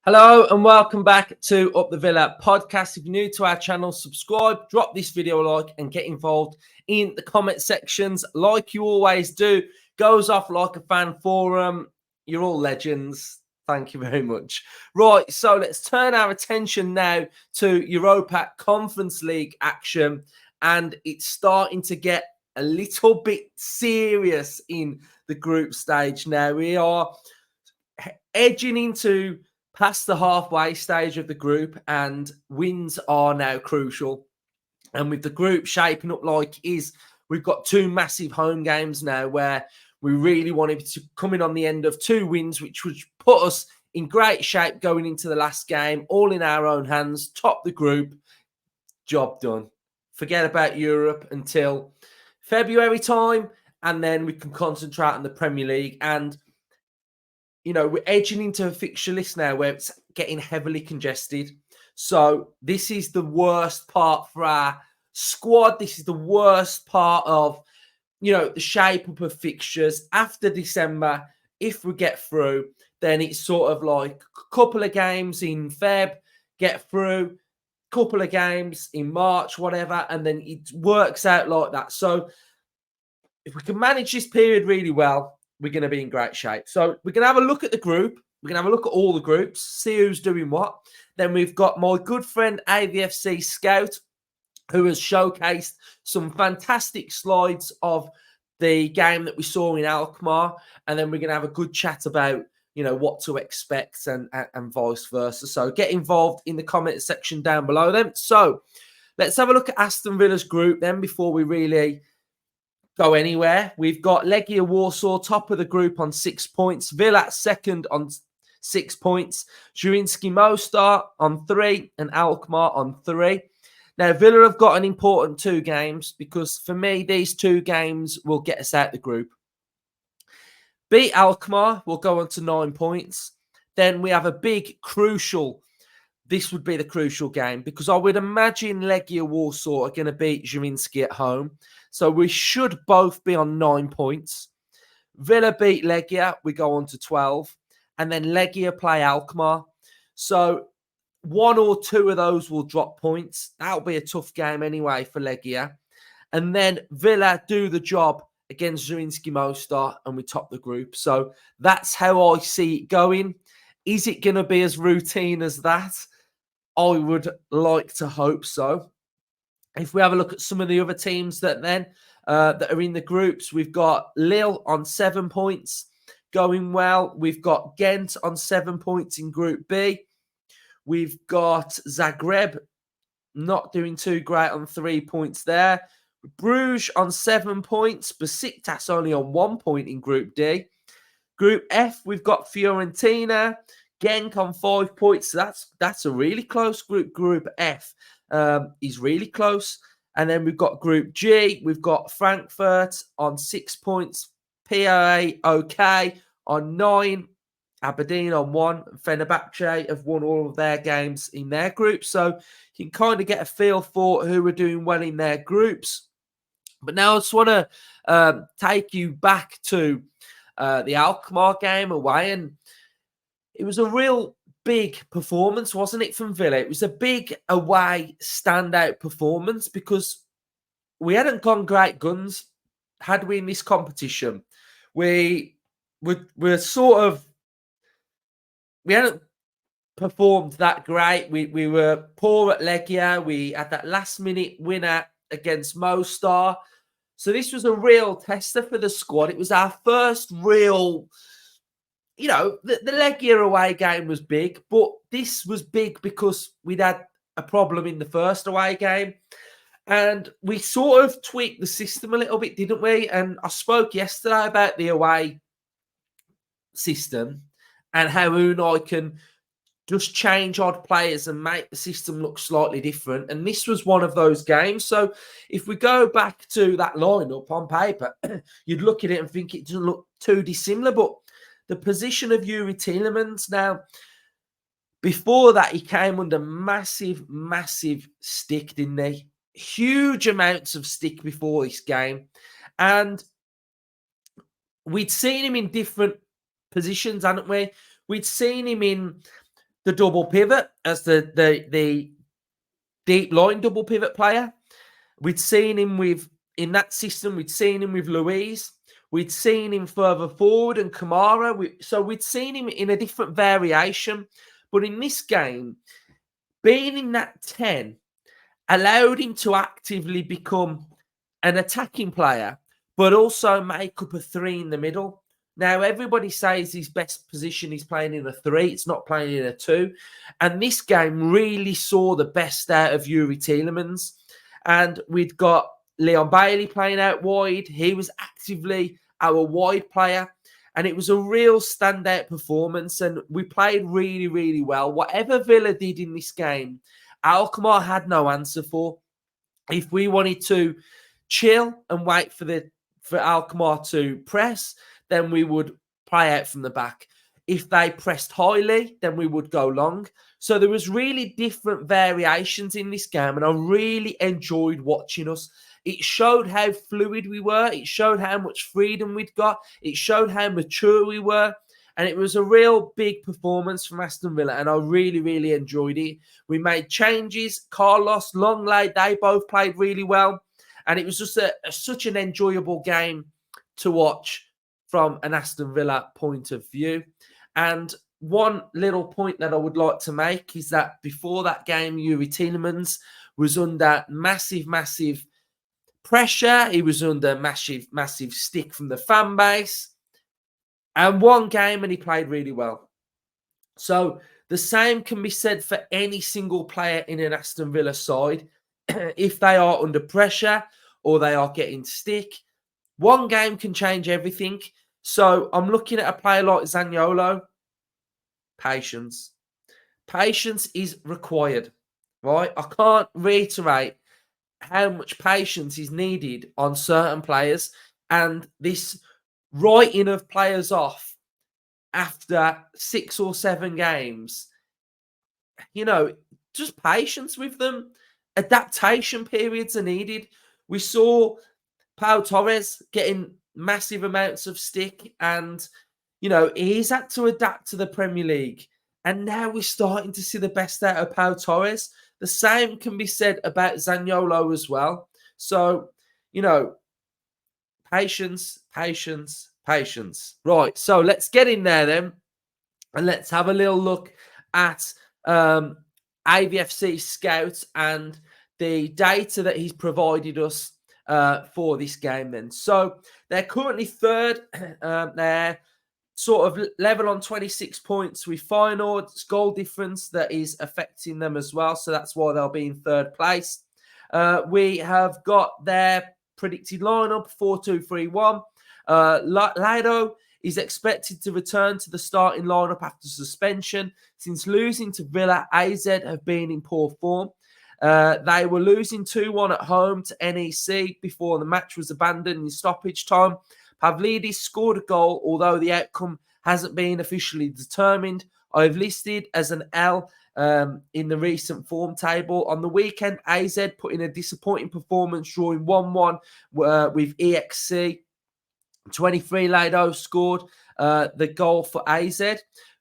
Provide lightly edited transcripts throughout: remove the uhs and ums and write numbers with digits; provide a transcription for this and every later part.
Hello and welcome back to Up the Villa podcast. If you're new to our channel, subscribe, drop this video a like and get involved in the comment sections like you always do. Goes off like a fan forum. You're all legends. Thank you very much. Right, so let's turn our attention now to Europa Conference League action, and it's starting to get a little bit serious in the group stage now. We are edging into past the halfway stage of the group, and wins are now crucial. And with the group shaping up like it is, we've got two massive home games now where we really wanted to come in on the end of two wins, which would put us in great shape going into the last game, all in our own hands, top the group, job done. Forget about Europe until February time, and then we can concentrate on the Premier League. And you know, we're edging into a fixture list now where it's getting heavily congested. So this is the worst part for our squad. This is the worst part of, you know, the shape up of fixtures. After December, if we get through, then it's sort of like a couple of games in Feb, get through, couple of games in March, whatever, and then it works out like that. So if we can manage this period really well, we're going to be in great shape. So we're going to have a look at the group. We're going to have a look at all the groups, see who's doing what. Then we've got my good friend AVFC Scout, who has showcased some fantastic slides of the game that we saw in Alkmaar. And then we're going to have a good chat about, you know, what to expect and vice versa. So get involved in the comment section down below then. So let's have a look at Aston Villa's group then before we really go anywhere. We've got Legia Warsaw top of the group on 6 points. Villa second on 6 points. Zrinjski Mostar on 3 and Alkmaar on 3. Now, Villa have got an important 2 games because for me, these 2 games will get us out the group. Beat Alkmaar, we'll go on to 9 points. Then we have a big, crucial, this would be the crucial game because I would imagine Legia Warsaw are going to beat Zrinjski at home. So we should both be on 9 points. Villa beat Legia, we go on to 12. And then Legia play Alkmaar. So 1 or 2 of those will drop points. That'll be a tough game anyway for Legia. And then Villa do the job against Zrinjski Mostar and we top the group. So that's how I see it going. Is it going to be as routine as that? I would like to hope so. If we have a look at some of the other teams that are in the groups, we've got Lille on 7 points, going well. We've got Ghent on 7 points in Group B. We've got Zagreb not doing too great on 3 points there. Bruges on 7 points. Besiktas only on 1 point in Group D. Group F, we've got Fiorentina. Genk on 5 points. So that's a really close group. Group F is really close. And then we've got Group G. We've got Frankfurt on 6 points. PAOK on 9. Aberdeen on 1. Fenerbahce have won all of their games in their group. So you can kind of get a feel for who are doing well in their groups. But now I just want to take you back to the Alkmaar game away. And it was a real big performance, wasn't it, from Villa? It was a big away standout performance because we hadn't gone great guns, had we, in this competition. We hadn't performed that great. We were poor at Legia. We had that last minute winner against Mostar. So this was a real tester for the squad. It was our first real, you know, the Legia away game was big, but this was big because we'd had a problem in the first away game. And we sort of tweaked the system a little bit, didn't we? And I spoke yesterday about the away system and how Unai can just change odd players and make the system look slightly different. And this was one of those games. So if we go back to that lineup on paper, you'd look at it and think it doesn't look too dissimilar. But the position of Yuri Tielemans now, before that, he came under massive stick, didn't he? Huge amounts of stick before this game. And we'd seen him in different positions, hadn't we? We'd seen him in the double pivot as the deep line double pivot player. We'd seen him in that system. We'd seen him with Louise. We'd seen him further forward and Kamara. So we'd seen him in a different variation. But in this game, being in that 10 allowed him to actively become an attacking player, but also make up a 3 in the middle. Now, everybody says his best position is playing in a 3. It's not playing in a 2. And this game really saw the best out of Yuri Tielemans. And we'd got Leon Bailey playing out wide. He was actively our wide player. And it was a real standout performance. And we played really, really well. Whatever Villa did in this game, Alkmaar had no answer for. If we wanted to chill and wait for Alkmaar to press, then we would play out from the back. If they pressed highly, then we would go long. So there was really different variations in this game, and I really enjoyed watching us. It showed how fluid we were. It showed how much freedom we'd got. It showed how mature we were. And it was a real big performance from Aston Villa, and I really, really enjoyed it. We made changes. Carlos, Longley, they both played really well. And it was just such an enjoyable game to watch from an Aston Villa point of view. And one little point that I would like to make is that before that game, Yuri Tielemans was under massive, massive pressure. He was under massive, massive stick from the fan base. And one game and he played really well. So the same can be said for any single player in an Aston Villa side. If they are under pressure or they are getting stick, one game can change everything. So I'm looking at a player like Zaniolo. Patience. Patience is required, right? I can't reiterate how much patience is needed on certain players. And this writing of players off after 6 or 7 games, just patience with them. Adaptation periods are needed. We saw Pau Torres getting massive amounts of stick, and he's had to adapt to the Premier League. And now we're starting to see the best out of Pau Torres. The same can be said about Zaniolo as well. So, patience, patience, patience. Right, so let's get in there then, and let's have a little look at AVFC Scouts and the data that he's provided us for this game then. So they're currently third. They're sort of level on 26 points with Feyenoord's goal difference that is affecting them as well. So that's why they'll be in third place. We have got their predicted lineup 4-2-3-1. Lido is expected to return to the starting lineup after suspension. Since losing to Villa, AZ have been in poor form. They were losing 2-1 at home to NEC before the match was abandoned in stoppage time. Pavlidis scored a goal, although the outcome hasn't been officially determined. I've listed as an L in the recent form table. On the weekend, AZ put in a disappointing performance, drawing 1-1 with EXC. 23 Lado scored the goal for AZ.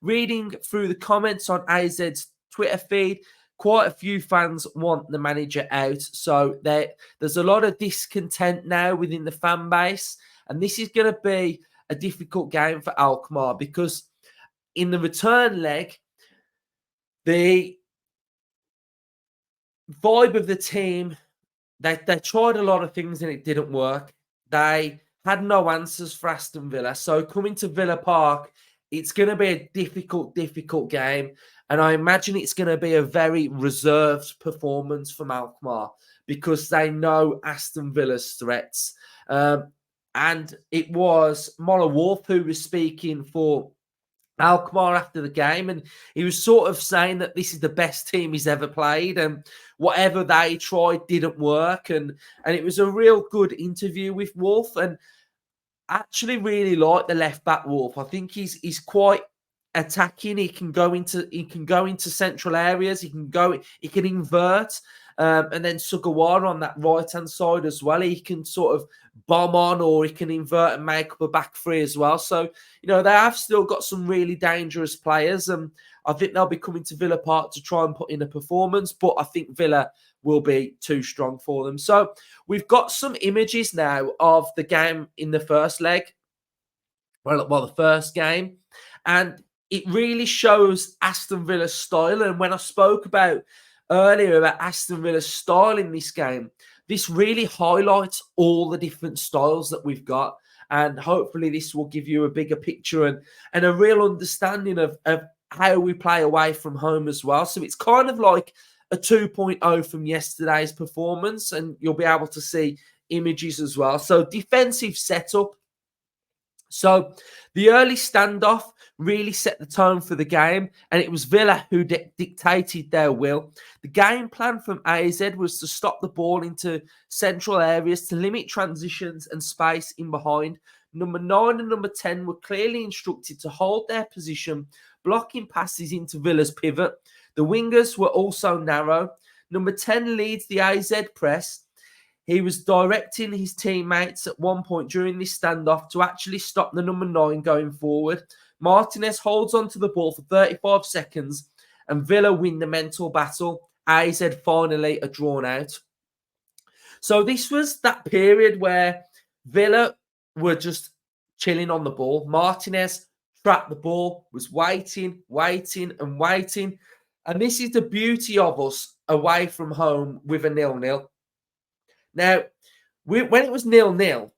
Reading through the comments on AZ's Twitter feed, quite a few fans want the manager out. So there's a lot of discontent now within the fan base. And this is going to be a difficult game for Alkmaar, because in the return leg, the vibe of the team, they tried a lot of things and it didn't work. They had no answers for Aston Villa. So coming to Villa Park, it's going to be a difficult game. And I imagine it's going to be a very reserved performance from Alkmaar, because they know Aston Villa's threats. And it was Mola Wolf who was speaking for Alkmaar after the game, and he was sort of saying that this is the best team he's ever played, and whatever they tried didn't work. And it was a real good interview with Wolf, and I actually really like the left back Wolf. I think he's quite attacking. He can go into central areas. He can invert, And then Sugawara on that right-hand side as well. He can sort of bomb on, or he can invert and make up a back three as well. So, they have still got some really dangerous players. And I think they'll be coming to Villa Park to try and put in a performance. But I think Villa will be too strong for them. So we've got some images now of the game in the first leg. Well, the first game. And it really shows Aston Villa's style. And when I spoke earlier about Aston Villa's style in this game, this really highlights all the different styles that we've got. And hopefully this will give you a bigger picture and a real understanding of how we play away from home as well. So it's kind of like a 2.0 from yesterday's performance, and you'll be able to see images as well. So defensive setup. So the early standoff really set the tone for the game, and it was Villa who dictated their will. The game plan from AZ was to stop the ball into central areas to limit transitions and space in behind. Number 9 and number 10 were clearly instructed to hold their position, blocking passes into Villa's pivot. The wingers were also narrow. Number 10 leads the AZ press. He was directing his teammates at one point during this standoff to actually stop the number 9 going forward. Martinez holds onto the ball for 35 seconds and Villa win the mental battle. AZ finally are drawn out. So this was that period where Villa were just chilling on the ball. Martinez trapped the ball, was waiting. And this is the beauty of us away from home with a 0-0. Now, when it was 0-0,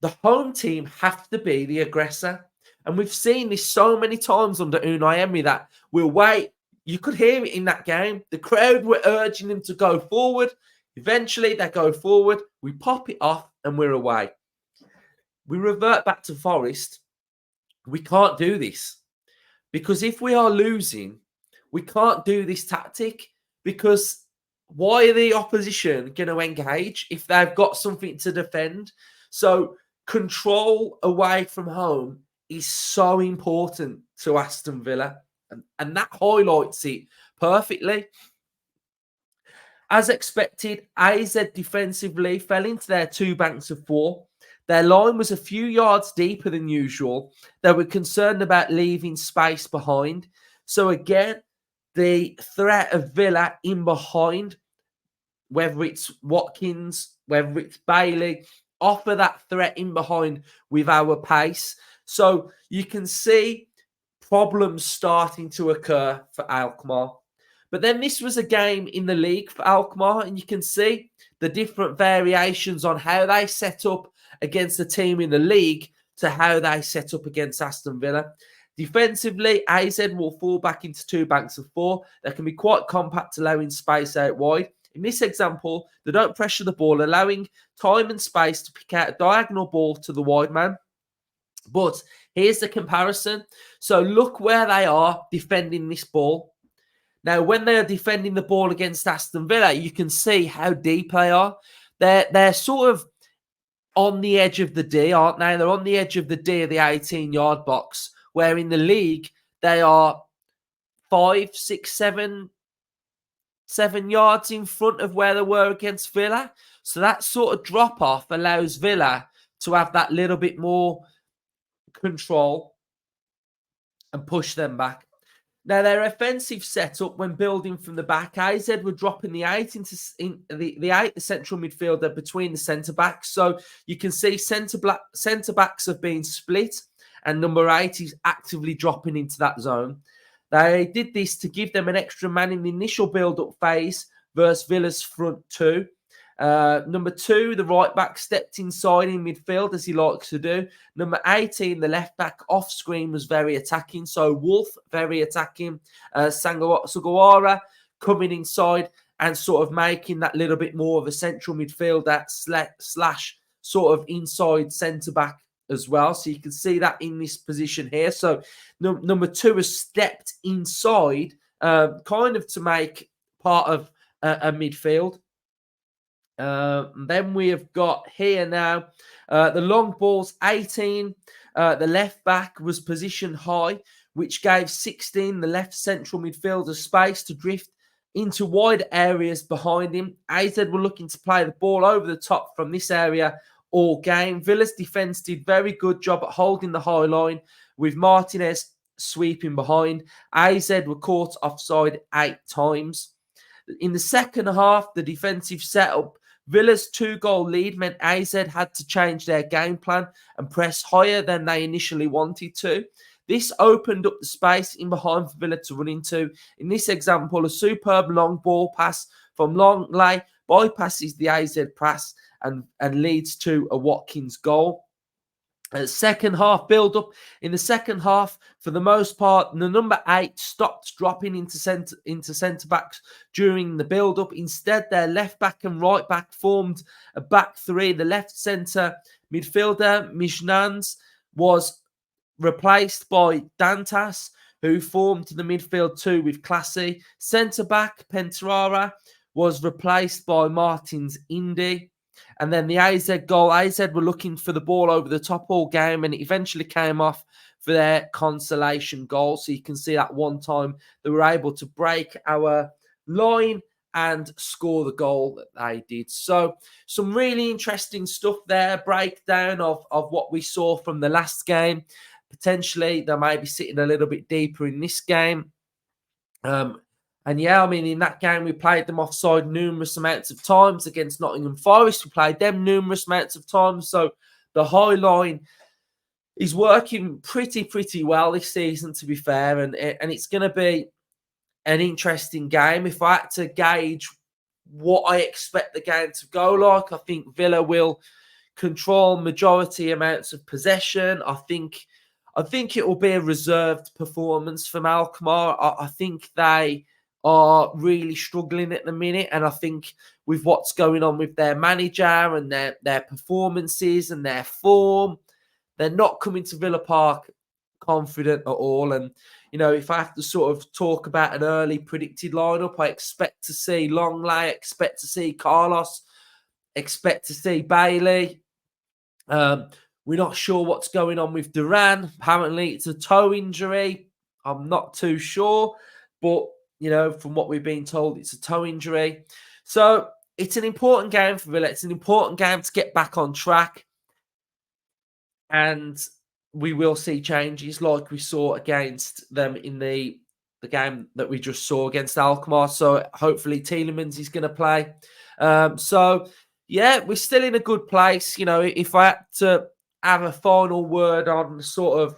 the home team have to be the aggressor. And we've seen this so many times under Unai Emery that we'll wait. You could hear it in that game. The crowd were urging them to go forward. Eventually, they go forward. We pop it off and we're away. We revert back to Forest. We can't do this. Because if we are losing, we can't do this tactic. Because why are the opposition going to engage if they've got something to defend? So control away from home is so important to Aston Villa. And that highlights it perfectly. As expected, AZ defensively fell into their 2 banks of 4. Their line was a few yards deeper than usual. They were concerned about leaving space behind. So again, the threat of Villa in behind, whether it's Watkins, whether it's Bailey, offer that threat in behind with our pace. So you can see problems starting to occur for Alkmaar. But then this was a game in the league for Alkmaar, and you can see the different variations on how they set up against the team in the league to how they set up against Aston Villa. Defensively, AZ will fall back into 2 banks of 4. They can be quite compact, allowing space out wide. In this example, they don't pressure the ball, allowing time and space to pick out a diagonal ball to the wide man. But here's the comparison. So look where they are defending this ball. Now, when they are defending the ball against Aston Villa, you can see how deep they are. They're sort of on the edge of the D, aren't they? They're on the edge of the D of the 18-yard box, where in the league, they are 5, 6, 7 yards in front of where they were against Villa. So that sort of drop-off allows Villa to have that little bit more control and push them back. Now, their offensive setup when building from the back, AZ were dropping the 8 the central midfielder between the centre-backs. So you can see centre-backs have been split and number 8 is actively dropping into that zone. They did this to give them an extra man in the initial build-up phase versus Villa's front 2. Number 2, the right back, stepped inside in midfield as he likes to do. Number 18, the left back off screen, was very attacking. So Wolf, very attacking. Sugawara coming inside and sort of making that little bit more of a central midfielder slash sort of inside centre back as well. So you can see that in this position here. So number 2 has stepped inside kind of to make part of a midfield. Then we have got here now the long balls, 18. The left back was positioned high, which gave 16, the left central midfielder, space to drift into wide areas behind him. AZ were looking to play the ball over the top from this area all game. Villa's defence did very good job at holding the high line with Martinez sweeping behind. AZ were caught offside 8 times. In the second half, the defensive setup, Villa's 2-goal lead meant AZ had to change their game plan and press higher than they initially wanted to. This opened up the space in behind for Villa to run into. In this example, a superb long ball pass from Longley bypasses the AZ pass and leads to a Watkins goal. Second half build-up. In the second half, for the most part, the number 8 stopped dropping into centre-backs during the build-up. Instead, their left-back and right-back formed a back three. The left-centre midfielder, Mijnans, was replaced by Dantas, who formed the midfield two with Classy. Centre-back, Pentarara, was replaced by Martins Indy. And then the AZ goal, AZ were looking for the ball over the top all game, and it eventually came off for their consolation goal. So you can see that one time they were able to break our line and score the goal that they did. So some really interesting stuff there, breakdown of what we saw from the last game. Potentially, they may be sitting a little bit deeper in this game. And yeah, I mean, in that game, we played them offside numerous amounts of times against Nottingham Forest. We played them numerous amounts of times. So the high line is working pretty well this season, to be fair. And it's going to be an interesting game. If I had to gauge what I expect the game to go like, I think Villa will control majority amounts of possession. I think it will be a reserved performance from Alkmaar. I think they are really struggling at the minute, and I think with what's going on with their manager and their performances and their form, they're not coming to Villa Park confident at all. And you know, if I have to sort of talk about an early predicted lineup, I expect to see Longley, expect to see Carlos, expect to see Bailey. We're not sure what's going on with Duran. Apparently, it's a toe injury. I'm not too sure, but you know, from what we've been told, it's a toe injury. So it's an important game for Villa. It's an important game to get back on track. And we will see changes like we saw against them in the game that we just saw against Alkmaar. So hopefully Tielemans is going to play. So, yeah, we're still in a good place. You know, if I had to have a final word on sort of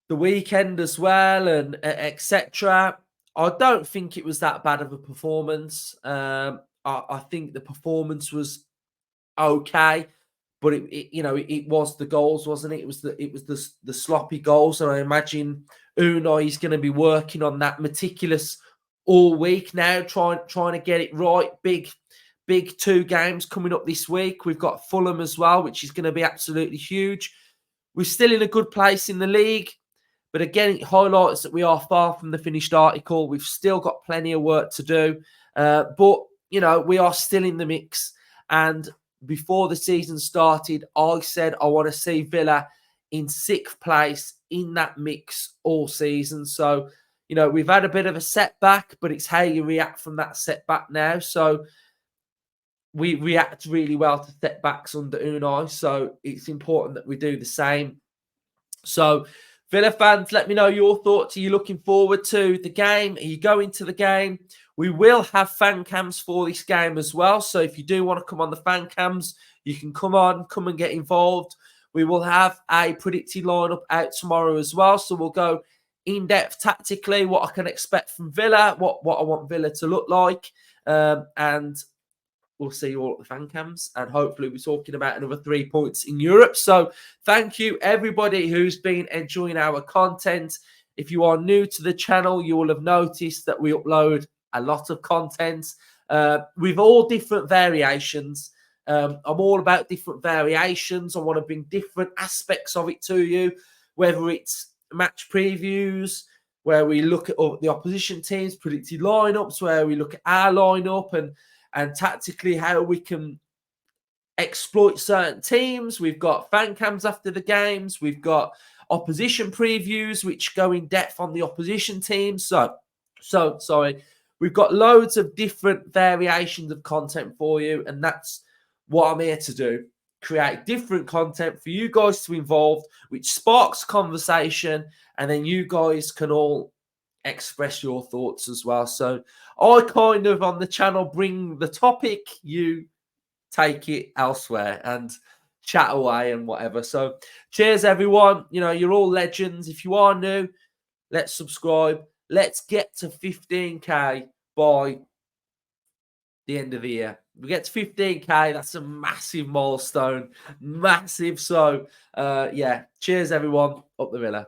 the weekend as well and etc., I don't think it was that bad of a performance. I think the performance was okay, but it was the goals, wasn't it? It was the sloppy goals, and I imagine Unai is going to be working on that meticulous all week now, trying to get it right. Big 2 games coming up this week. We've got Fulham as well, which is going to be absolutely huge. We're still in a good place in the league. But again, it highlights that we are far from the finished article. We've still got plenty of work to do. But, you know, we are still in the mix. And before the season started, I said I want to see Villa in 6th place in that mix all season. So, you know, we've had a bit of a setback, but it's how you react from that setback now. So we react really well to setbacks under Unai. So it's important that we do the same. So Villa fans, let me know your thoughts. Are you looking forward to the game? Are you going to the game? We will have fan cams for this game as well. So if you do want to come on the fan cams, you can come and get involved. We will have a predicted lineup out tomorrow as well. So we'll go in depth tactically, what I can expect from Villa, what I want Villa to look like. And we'll see you all at the fan cams, and hopefully we're talking about another 3 points in Europe. So thank you, everybody who's been enjoying our content. If you are new to the channel, you will have noticed that we upload a lot of content with all different variations. I'm all about different variations. I want to bring different aspects of it to you, whether it's match previews, where we look at the opposition teams' predicted lineups, where we look at our lineup and tactically how we can exploit certain teams. We've got fan cams after the games. We've got opposition previews, which go in depth on the opposition teams. So So, sorry, we've got loads of different variations of content for you, and that's what I'm here to do. Create different content for you guys to involve, which sparks conversation, and then you guys can all express your thoughts as well. So I kind of on the channel bring the topic, you take it elsewhere and chat away and whatever. So cheers everyone. You know, you're all legends. If you are new, let's subscribe. Let's get to 15k by the end of the year. We get to 15k, that's a massive milestone. Massive. So yeah, cheers everyone. Up the Villa.